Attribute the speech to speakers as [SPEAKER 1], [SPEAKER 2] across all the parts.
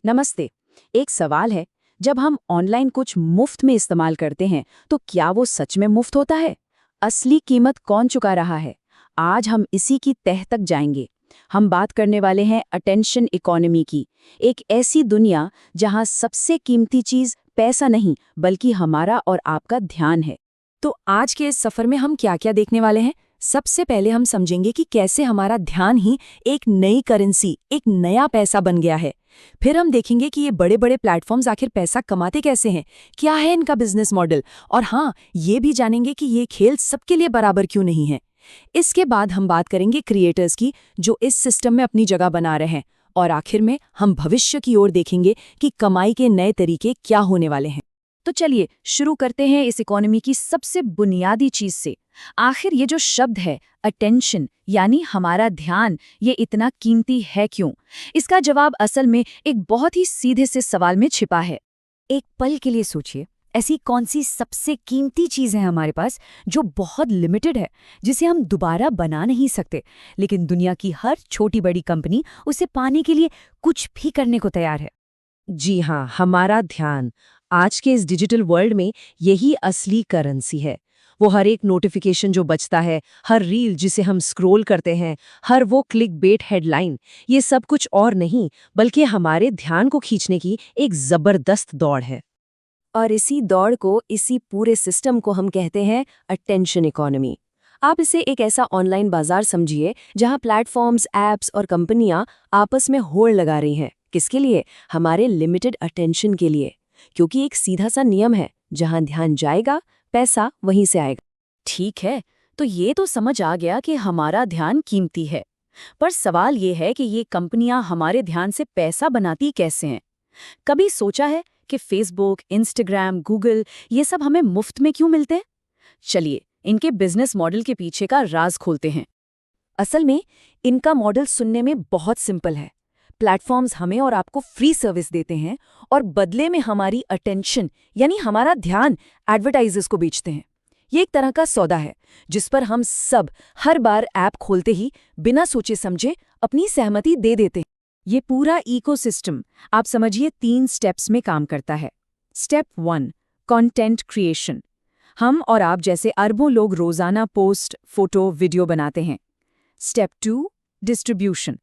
[SPEAKER 1] नमस्ते। एक सवाल है, जब हम ऑनलाइन कुछ मुफ्त में इस्तेमाल करते हैं तो क्या वो सच में मुफ्त होता है? असली कीमत कौन चुका रहा है? आज हम इसी की तह तक जाएंगे। हम बात करने वाले हैं अटेंशन इकोनॉमी की, एक ऐसी दुनिया जहां सबसे कीमती चीज पैसा नहीं बल्कि हमारा और आपका ध्यान है। तो आज के इस सफर में हम क्या-क्या देखने वाले हैं? सबसे पहले हम समझेंगे कि कैसे हमारा ध्यान ही एक नई करेंसी, एक नया पैसा बन गया है। फिर हम देखेंगे कि ये बड़े-बड़े प्लेटफॉर्म्स आखिर पैसा कमाते कैसे हैं, क्या है इनका बिजनेस मॉडल, और हाँ, ये भी जानेंगे कि ये खेल सबके लिए बराबर क्यों नहीं है। इसके बाद हम बात करेंगे क्रिएटर्स की, जो इस सिस्टम में अपनी जगह बना रहे हैं, और आखिर में हम भविष्य की ओर देखेंगे कि कमाई के नए तरीके क्या होने वाले हैं। तो चलिए शुरू करते हैं इस इकोनॉमी की सबसे बुनियादी चीज से। आखिर ये जो शब्द है अटेंशन, यानी हमारा ध्यान, ये इतना कीमती है क्यों? इसका जवाब असल में एक बहुत ही सीधे से सवाल में छिपा है। एक पल के लिए सोचिए, ऐसी कौन सी सबसे कीमती चीज है हमारे पास जो बहुत लिमिटेड है, जिसे हम दोबारा बना नहीं सकते, लेकिन दुनिया की हर छोटी बड़ी कंपनी उसे पाने के लिए कुछ भी करने को तैयार है।
[SPEAKER 2] जी हाँ, हमारा ध्यान। आज के इस डिजिटल वर्ल्ड में यही असली करेंसी है। वो हर एक नोटिफिकेशन जो बजता है, हर रील जिसे हम स्क्रॉल करते हैं, हर वो क्लिक बेट हेडलाइन, ये सब कुछ और नहीं बल्कि हमारे ध्यान को खींचने की एक जबरदस्त दौड़ है।
[SPEAKER 1] और इसी दौड़ को, इसी पूरे सिस्टम को हम कहते हैं अटेंशन इकोनॉमी। आप इसे एक ऐसा ऑनलाइन बाजार समझिए जहां प्लेटफॉर्म्स, एप्स और कंपनियां आपस में होड़ लगा रही हैं। किसके लिए? हमारे लिमिटेड अटेंशन के लिए। क्योंकि एक सीधा सा नियम है, जहां ध्यान जाएगा, पैसा वहीं से आएगा। ठीक है, तो ये तो समझ आ गया कि हमारा ध्यान कीमती है। पर सवाल ये है कि ये कंपनियां हमारे ध्यान से पैसा बनाती कैसे हैं? कभी सोचा है कि फेसबुक, इंस्टाग्राम, गूगल, ये सब हमें मुफ्त में क्यों मिलते हैं? चलिए इनके बिजनेस मॉडल के पीछे का राज खोलते हैं। असल में इनका मॉडल सुनने में बहुत सिंपल है। प्लेटफॉर्म्स हमें और आपको फ्री सर्विस देते हैं और बदले में हमारी अटेंशन, यानी हमारा ध्यान, एडवर्टाइजर्स को बेचते हैं। ये एक तरह का सौदा है जिस पर हम सब हर बार ऐप खोलते ही बिना सोचे समझे अपनी सहमति दे देते हैं। ये पूरा इकोसिस्टम, आप समझिए, 3 स्टेप्स में काम करता है। Step 1, content creation. हम और आप जैसे अरबों लोग रोजाना पोस्ट, फोटो, वीडियो बनाते हैं। Step 2, distribution.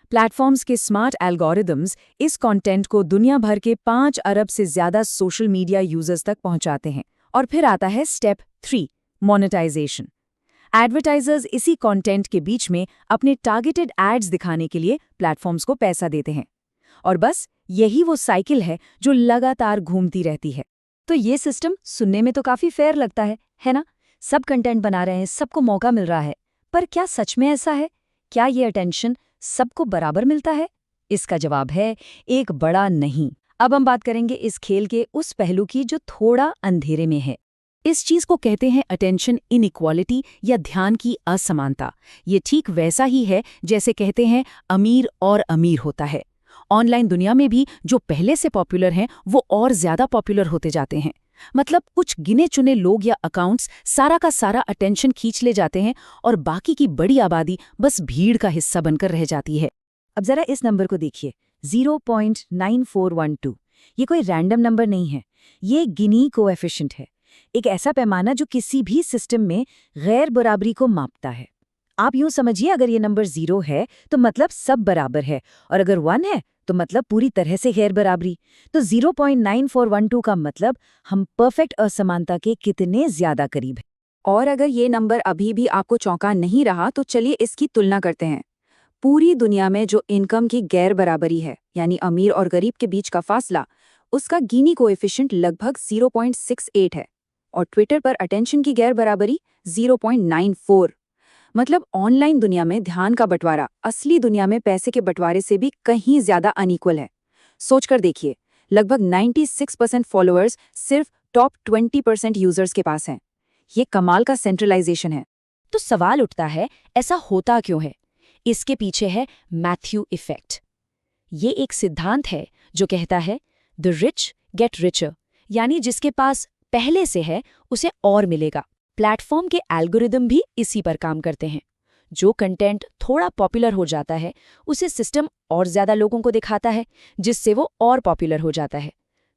[SPEAKER 1] प्लेटफॉर्म्स के स्मार्ट एल्गोरिदम्स इस कंटेंट को दुनिया भर के 5 अरब से ज्यादा सोशल मीडिया यूजर्स तक पहुंचाते हैं। और फिर आता है स्टेप 3, मोनेटाइजेशन। एडवर्टाइजर्स इसी कंटेंट के बीच में अपने टारगेटेड एड्स दिखाने के लिए प्लेटफॉर्म्स को पैसा देते हैं। और बस यही वो साइकिल है जो लगातार घूमती रहती है। तो ये सिस्टम सुनने में तो काफी फेयर लगता है ना? सब कंटेंट बना रहे हैं, सबको मौका मिल रहा है। पर क्या सच में ऐसा है? क्या ये अटेंशन सबको बराबर मिलता है? इसका जवाब है एक बड़ा नहीं। अब हम बात करेंगे इस खेल के उस पहलू की जो थोड़ा अंधेरे में है। इस चीज को कहते हैं अटेंशन इनइक्वालिटी, या ध्यान की असमानता। ये ठीक वैसा ही है जैसे कहते हैं अमीर और अमीर होता है। ऑनलाइन दुनिया में भी जो पहले से पॉपुलर हैं वो और ज्यादा पॉपुलर होते जाते हैं। मतलब कुछ गिने चुने लोग या अकाउंट्स सारा का सारा अटेंशन खींच ले जाते हैं और बाकी की बड़ी आबादी बस भीड़ का हिस्सा बनकर रह जाती है। अब जरा इस नंबर को देखिए, 0.9412। ये कोई रैंडम नंबर नहीं है, ये गिनी कोएफिशिएंट है। एक ऐसा पैमाना जो किसी भी सिस्टम में गैर बराबरी को मापता है। आप यूं समझिए, अगर ये नंबर 0 है तो मतलब सब बराबर है, और अगर 1 है तो मतलब पूरी तरह से गैर बराबरी। तो 0.9412 का मतलब हम परफेक्ट असमानता के कितने ज्यादा करीब हैं। और अगर ये नंबर अभी भी आपको चौंका नहीं रहा तो चलिए इसकी तुलना करते हैं। पूरी दुनिया में जो इनकम की गैर बराबरी है, यानी अमीर और गरीब के बीच का फासला, उसका गिनी कोएफिशिएंट लगभग 0.68 है। और ट्विटर पर अटेंशन की गैर बराबरी 0.94। मतलब ऑनलाइन दुनिया में ध्यान का बंटवारा असली दुनिया में पैसे के बंटवारे से भी कहीं ज्यादा अनइक्वल है। सोचकर देखिए, लगभग 96% फॉलोअर्स सिर्फ टॉप 20% यूजर्स के पास हैं। ये कमाल का सेंट्रलाइजेशन है। तो सवाल उठता है, ऐसा होता क्यों है? इसके पीछे है मैथ्यू इफेक्ट। ये एक सिद्धांत है जो कहता है द रिच गेट रिचर, यानी जिसके पास पहले से है उसे और मिलेगा। प्लेटफॉर्म के एल्गोरिदम भी इसी पर काम करते हैं। जो कंटेंट थोड़ा पॉपुलर हो जाता है उसे सिस्टम और ज्यादा लोगों को दिखाता है, जिससे वो और पॉपुलर हो जाता है।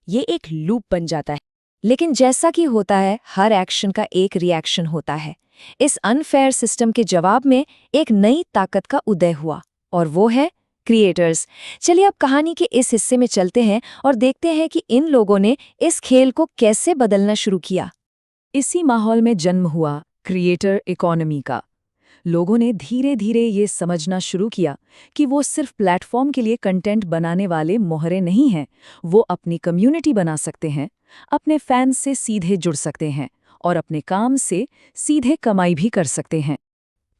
[SPEAKER 1] ये एक लूप बन जाता है।
[SPEAKER 2] लेकिन जैसा कि होता है, हर एक्शन का एक रिएक्शन होता है। इस अनफेयर सिस्टम के जवाब में एक नई ताकत का उदय हुआ, और वो है क्रिएटर्स। चलिए अब कहानी के इस हिस्से में चलते हैं और देखते हैं कि इन लोगों ने इस खेल को कैसे बदलना शुरू किया। इसी माहौल में जन्म हुआ क्रिएटर इकोनॉमी का। लोगों ने धीरे धीरे ये समझना शुरू किया कि वो सिर्फ प्लेटफॉर्म के लिए कंटेंट बनाने वाले मोहरे नहीं हैं, वो अपनी कम्युनिटी बना सकते हैं, अपने फैंस से सीधे जुड़ सकते हैं और अपने काम से सीधे कमाई भी कर सकते हैं।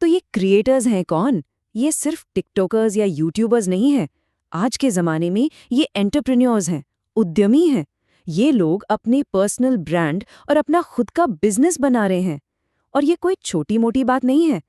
[SPEAKER 1] तो ये क्रिएटर्स हैं कौन? ये सिर्फ टिकटॉकर्स या यूट्यूबर्स नहीं हैं। आज के ज़माने में ये एंटरप्रेन्योर्स हैं, उद्यमी हैं। ये लोग अपने पर्सनल ब्रांड और अपना खुद का बिजनेस बना रहे हैं। और ये कोई छोटी मोटी बात नहीं है।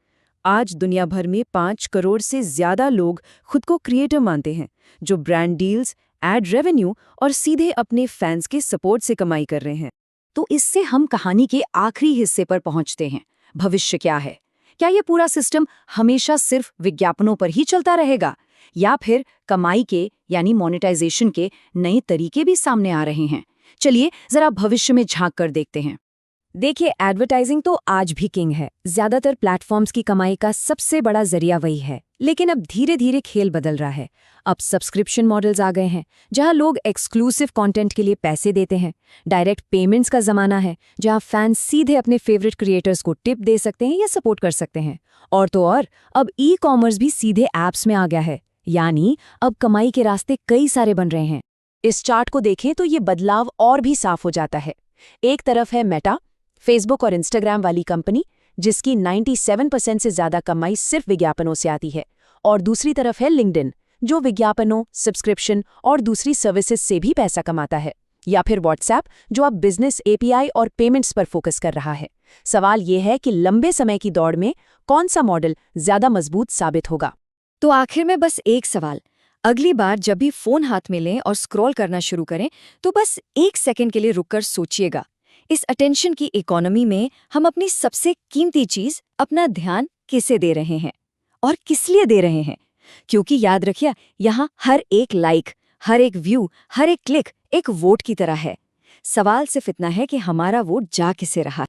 [SPEAKER 1] आज दुनिया भर में 5 करोड़ से ज़्यादा लोग खुद को क्रिएटर मानते हैं, जो ब्रांड डील्स, एड रेवेन्यू और सीधे अपने फैंस के सपोर्ट से कमाई कर रहे हैं।
[SPEAKER 2] तो इससे हम कहानी के आखिरी हिस्से पर पहुंचते हैं। भविष्य क्या है? क्या ये पूरा सिस्टम हमेशा सिर्फ विज्ञापनों पर ही चलता रहेगा, या फिर कमाई के यानी मोनेटाइजेशन के नए तरीके भी सामने आ रहे हैं? चलिए जरा भविष्य में झांक कर देखते हैं।
[SPEAKER 1] देखिए, एडवर्टाइजिंग तो आज भी किंग है। ज्यादातर प्लेटफॉर्म्स की कमाई का सबसे बड़ा जरिया वही है। लेकिन अब धीरे धीरे खेल बदल रहा है। अब सब्सक्रिप्शन मॉडल्स आ गए हैं, जहां लोग एक्सक्लूसिव कंटेंट के लिए पैसे देते हैं। डायरेक्ट पेमेंट्स का जमाना है, जहां फैंस सीधे अपने फेवरेट क्रिएटर्स को टिप दे सकते हैं या सपोर्ट कर सकते हैं। और तो और, अब ई-कॉमर्स भी सीधे ऐप्स में आ गया है। यानी अब कमाई के रास्ते कई सारे बन रहे हैं। इस चार्ट को देखें तो ये बदलाव और भी साफ हो जाता है। एक तरफ है मेटा, फेसबुक और इंस्टाग्राम वाली कंपनी, जिसकी 97% से ज्यादा कमाई सिर्फ विज्ञापनों से आती है। और दूसरी तरफ है लिंक्डइन, जो विज्ञापनों, सब्सक्रिप्शन और दूसरी सर्विसेज से भी पैसा कमाता है। या फिर व्हाट्सएप, जो अब बिजनेस एपीआई और पेमेंट्स पर फोकस कर रहा है। सवाल ये है कि लंबे समय की दौड़ में कौन सा मॉडल ज्यादा मजबूत साबित होगा।
[SPEAKER 2] तो आखिर में बस एक सवाल। अगली बार जब भी फोन हाथ में लें और स्क्रॉल करना शुरू करें, तो बस 1 सेकंड के लिए रुककर सोचिएगा, इस अटेंशन की इकोनॉमी में हम अपनी सबसे कीमती चीज, अपना ध्यान, किसे दे रहे हैं और किस लिए दे रहे हैं? क्योंकि याद रखिए, यहाँ हर एक लाइक, हर एक व्यू, हर एक क्लिक एक वोट की तरह है। सवाल सिर्फ इतना है कि हमारा वोट जा किसे रहा।